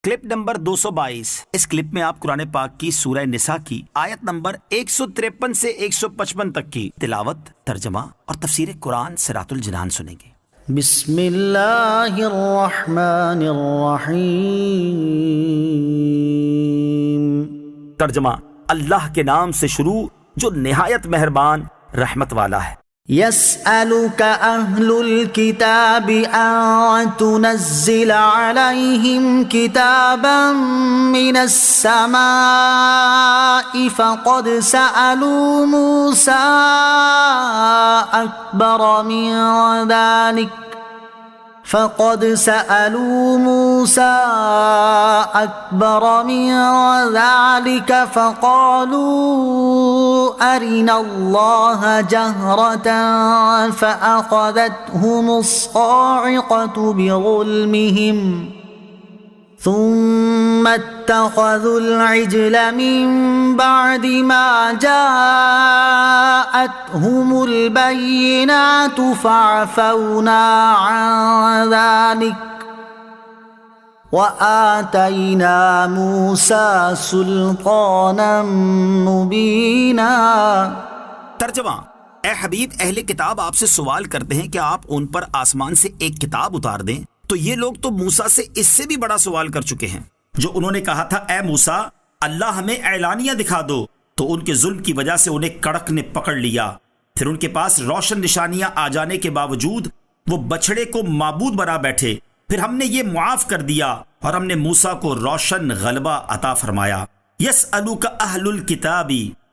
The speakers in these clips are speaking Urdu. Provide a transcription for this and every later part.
Clip number 222۔ اس کلپ میں آپ قرآن پاک کی سورہ نساء کی آیت نمبر 153 سے 155 تک کی تلاوت، ترجمہ اور تفسیر قرآن صراط الجنان سنیں گے۔ بسم اللہ الرحمن الرحیم۔ ترجمہ: اللہ کے نام سے شروع جو نہایت مہربان رحمت والا ہے۔ يسألك أهل الكتاب أن تنزل عليهم كتابا من السماء فقد سألوا موسى أكبر من ذلك فقالوا أرنا الله جهرة فأخذتهم الصاعقة بظلمهم ثم اتخذوا العجل من بعد ما جاءتهم البينات فعفونا عن ذلك وآتينا موسى سلطانا مبينا۔ ترجمہ: اے حبیب، اہل کتاب آپ سے سوال کرتے ہیں کہ آپ ان پر آسمان سے ایک کتاب اتار دیں، تو یہ لوگ تو موسیٰ سے اس سے بھی بڑا سوال کر چکے ہیں۔ جو انہوں نے کہا تھا اے موسیٰ اللہ ہمیں اعلانیہ دکھا دو، تو ان کے ظلم کی وجہ سے انہیں کڑک نے پکڑ لیا۔ پھر ان کے پاس روشن نشانیاں آ جانے کے باوجود وہ بچڑے کو معبود بنا بیٹھے۔ پھر ہم نے یہ معاف کر دیا اور ہم نے موسیٰ کو روشن غلبہ عطا فرمایا۔ یسألوک اہل الکتاب،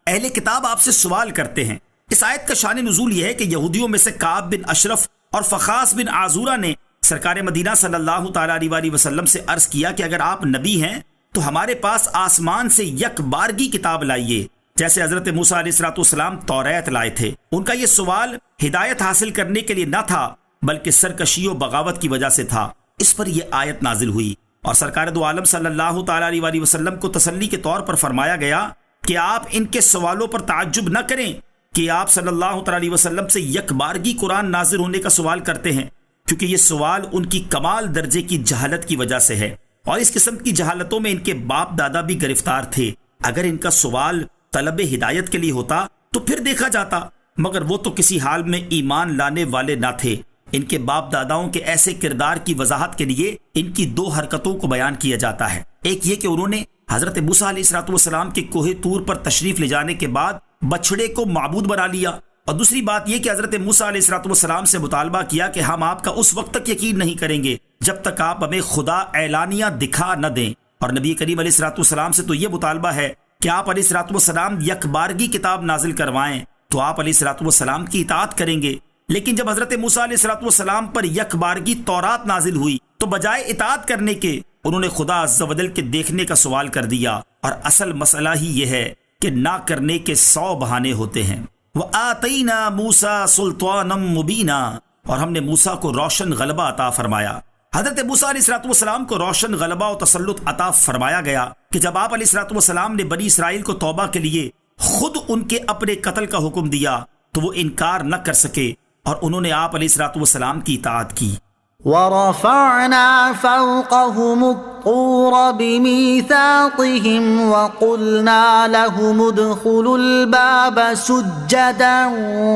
اہل کتاب آپ سے سوال کرتے ہیں۔ اس آیت کا شان نزول یہ ہے کہ یہودیوں میں سے کعب بن اشرف اور فخاس بن عازورہ نے سرکار مدینہ صلی اللہ تعالیٰ علیہ وسلم سے عرض کیا کہ اگر آپ نبی ہیں تو ہمارے پاس آسمان سے یک بارگی کتاب لائیے، جیسے حضرت موسیٰ علیہ السلام توریت لائے تھے۔ ان کا یہ سوال ہدایت حاصل کرنے کے لیے نہ تھا بلکہ سرکشی و بغاوت کی وجہ سے تھا۔ اس پر یہ آیت نازل ہوئی اور سرکار دو عالم صلی اللہ تعالیٰ علیہ وسلم کو تسلی کے طور پر فرمایا گیا کہ آپ ان کے سوالوں پر تعجب نہ کریں کہ آپ صلی اللہ تعالیٰ علیہ وسلم سے یک بارگی قرآن نازل ہونے کا سوال کرتے ہیں، کیونکہ یہ سوال ان کی کمال درجے کی جہالت کی وجہ سے ہے، اور اس قسم کی جہالتوں میں ان کے باپ دادا بھی گرفتار تھے۔ اگر ان کا سوال طلب ہدایت کے لیے ہوتا تو پھر دیکھا جاتا، مگر وہ تو کسی حال میں ایمان لانے والے نہ تھے۔ ان کے باپ داداؤں کے ایسے کردار کی وضاحت کے لیے ان کی دو حرکتوں کو بیان کیا جاتا ہے۔ ایک یہ کہ انہوں نے حضرت موسیٰ علیہ السلام کے کوہ طور پر تشریف لے جانے کے بعد بچڑے کو معبود بنا لیا، اور دوسری بات یہ کہ حضرت موسیٰ علیہ السلام سے مطالبہ کیا کہ ہم آپ کا اس وقت تک یقین نہیں کریں گے جب تک آپ ہمیں خدا اعلانیہ دکھا نہ دیں، اور نبی کریم علیہ السلام سے تو یہ مطالبہ ہے کہ آپ علیہ السلام یک بارگی کتاب نازل کروائیں، تو آپ علیہ السلام کی اطاعت کریں گے۔ لیکن جب حضرت موسیٰ علیہ السلام پر یک بارگی تورات نازل ہوئی تو بجائے اطاعت کرنے کے انہوں نے خدا عز و جل کے دیکھنے کا سوال کر دیا، اور اصل مسئلہ ہی یہ ہے کہ نہ کرنے کے 100 بہانے ہوتے ہیں۔ وَآتَيْنَا مُوسَىٰ سُلْطَانًا مُبِينًا، اور ہم نے موسیٰ کو روشن غلبہ عطا فرمایا۔ حضرت موسیٰ علیہ السلام کو روشن غلبہ و تسلط عطا فرمایا گیا کہ جب آپ علیہ السلام نے بنی اسرائیل کو توبہ کے لیے خود ان کے اپنے قتل کا حکم دیا تو وہ انکار نہ کر سکے، اور انہوں نے آپ علیہ السلام کی اطاعت کی۔ وَرَفَعْنَا فَوْقَهُمُ الطُّورَ بِمِيثَاقِهِمْ وَقُلْنَا لَهُمُ ادْخُلُوا الْبَابَ سُجَّدًا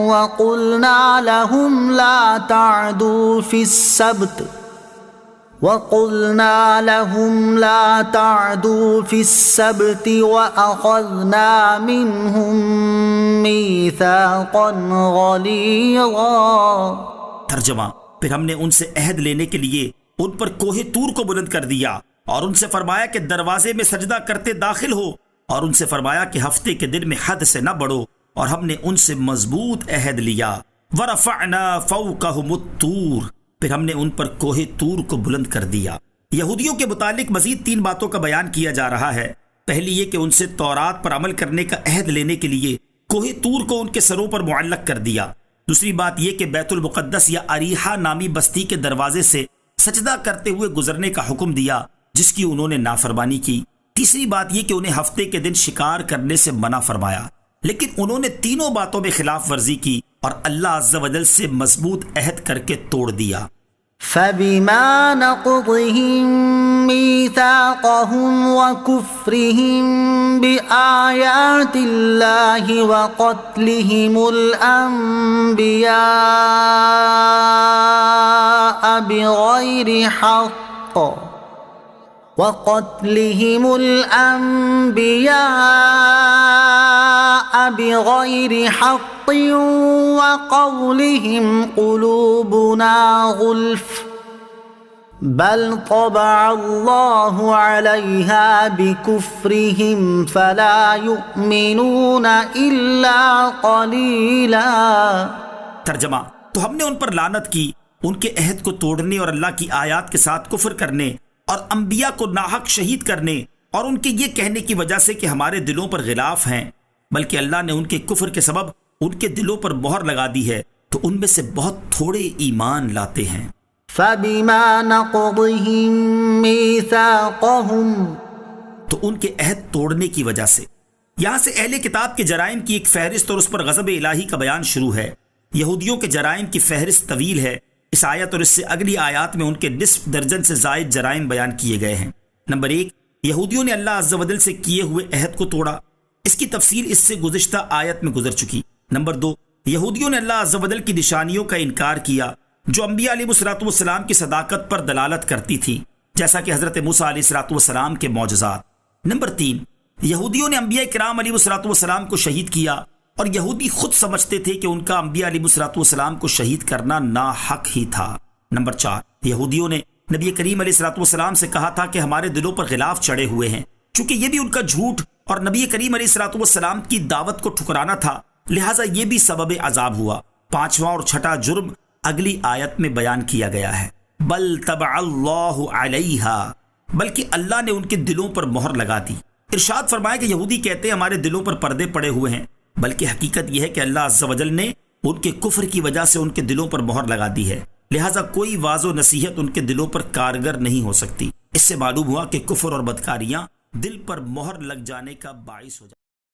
وَقُلْنَا لَهُمْ لَا تعدوا في السبت وَأَخَذْنَا مِنْهُمْ مِيثَاقًا غَلِيظًا۔ ترجمہ: پھر ہم نے ان سے عہد لینے کے لیے ان پر کوہ طور کو بلند کر دیا، اور ان سے فرمایا کہ دروازے میں سجدہ کرتے داخل ہو، اور ان سے فرمایا کہ ہفتے کے دن میں حد سے نہ بڑھو، اور ہم نے ان سے مضبوط عہد لیا۔ وَرَفَعْنَا فَوْقَهُمُ الطُّورَ، پھر ہم نے ان پر کوہ طور کو بلند کر دیا۔ یہودیوں کے متعلق مزید 3 باتوں کا بیان کیا جا رہا ہے۔ پہلی یہ کہ ان سے تورات پر عمل کرنے کا عہد لینے کے لیے کوہ طور کو ان کے سروں پر معلق کر دیا۔ دوسری بات یہ کہ بیت المقدس یا اریحہ نامی بستی کے دروازے سے سجدہ کرتے ہوئے گزرنے کا حکم دیا، جس کی انہوں نے نافرمانی کی۔ تیسری بات یہ کہ انہیں ہفتے کے دن شکار کرنے سے منع فرمایا، لیکن انہوں نے تینوں باتوں میں خلاف ورزی کی اور اللہ عز و جل سے مضبوط عہد کر کے توڑ دیا۔ فَبِمَا نَقْضِهِم ميثاقهم وكفرهم بآيات الله وقتلهم الأنبياء بغير حق وقولهم قلوبنا غلف بل طبع الله عليها بكفرهم فلا يؤمنون إلا قليلا۔ ترجمہ، تو ہم نے ان پر لعنت کی ان کے عہد کو توڑنے اور اللہ کی آیات کے ساتھ کفر کرنے اور انبیاء کو ناحق شہید کرنے اور ان کے یہ کہنے کی وجہ سے کہ ہمارے دلوں پر غلاف ہیں، بلکہ اللہ نے ان کے کفر کے سبب ان کے دلوں پر مہر لگا دی ہے، تو ان میں سے بہت تھوڑے ایمان لاتے ہیں۔ فَبِمَا نَقْضِهِم مِّيثَاقَهُمْ، تو ان کے عہد توڑنے کی وجہ سے۔ یہاں سے اہل کتاب کے جرائم کی ایک فہرست اور اس پر غضب الہی کا بیان شروع ہے۔ یہودیوں کے جرائم کی فہرست طویل ہے۔ اس آیت اور اس سے اگلی آیات میں ان کے نصف درجن سے زائد جرائم بیان کیے گئے ہیں۔ نمبر 1، یہودیوں نے اللہ عز و جل سے کیے ہوئے عہد کو توڑا۔ اس کی تفصیل اس سے گزشتہ آیت میں گزر چکی۔ نمبر 2، یہودیوں نے اللہ عز و جل کی نشانیوں کا انکار کیا جو انبیاء علیہ السلام کی صداقت پر دلالت کرتی تھی، جیسا کہ حضرت موسیٰ علیہ السلام کے معجزات۔ نمبر 3، یہودیوں نے انبیاء کرام علیہ السلام کو شہید کیا، اور یہودی خود سمجھتے تھے کہ ان کا انبیاء علیہ السلام کو شہید کرنا ناحق ہی تھا۔ نمبر 4، یہودیوں نے نبی کریم علیہ السلام سے کہا تھا کہ ہمارے دلوں پر غلاف چڑھے ہوئے ہیں، چونکہ یہ بھی ان کا جھوٹ اور نبی کریم علیہ السلام کی دعوت کو ٹھکرانا تھا، لہٰذا یہ بھی سبب عذاب ہوا۔ 5واں اور 6واں جرم اگلی آیت میں بیان کیا گیا ہے۔ بل طبع اللہ علیہا، بلکہ اللہ نے ان کے دلوں پر مہر لگا دی۔ ارشاد فرمایا کہ یہودی کہتے ہیں ہمارے دلوں پر پردے پڑے ہوئے ہیں، بلکہ حقیقت یہ ہے کہ اللہ عز و جل نے ان کے کفر کی وجہ سے ان کے دلوں پر مہر لگا دی ہے، لہٰذا کوئی واعظ و نصیحت ان کے دلوں پر کارگر نہیں ہو سکتی۔ اس سے معلوم ہوا کہ کفر اور بدکاریاں دل پر مہر لگ جانے کا باعث ہو جاتی